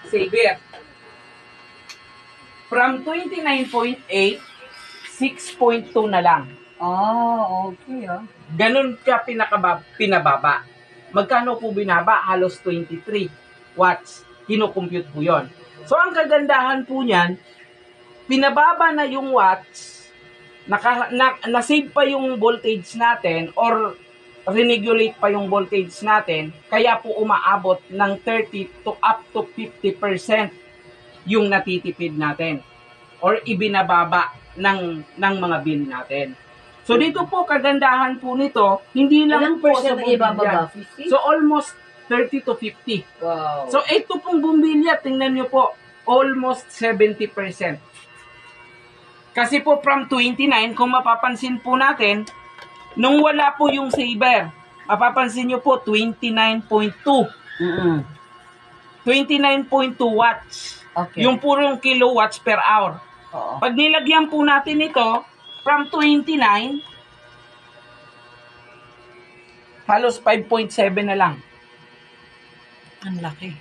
saver. From 29.8, 6.2 na lang. Okay. Ganun ka pinababa. Magkano po binaba? Halos 23 watts. Kino-compute po yun. So, ang kagandahan po niyan, pinababa na yung watts, na-save pa yung voltage natin, or reregulate pa yung voltage natin, kaya po umaabot ng 30 to up to 50% yung natitipid natin, or ibinababa ng mga bill natin. So, dito po, kagandahan po nito, hindi lang Ilang po sa percent ibababa? bumbilya. 50? So, almost 30 to 50. Wow. So, ito pong bumbilya, tingnan nyo po, almost 70%. Kasi po, from 29, kung mapapansin po natin, nung wala po yung saver, mapapansin nyo po, 29.2. 29.2 watts. Okay. Yung purong kilowatts per hour. Oo. Pag nilagyan po natin ito, from 29, halos 5.7 na lang. Ang laki.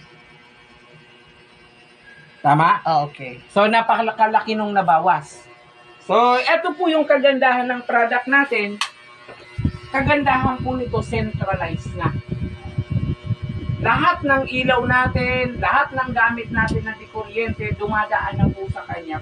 Tama? Okay. So, napakalaki nung nabawas. So, eto po yung kagandahan ng product natin. Kagandahan po nito, centralized na. Lahat ng ilaw natin, lahat ng gamit natin na di kuryente, dumadaan na po sa kanya.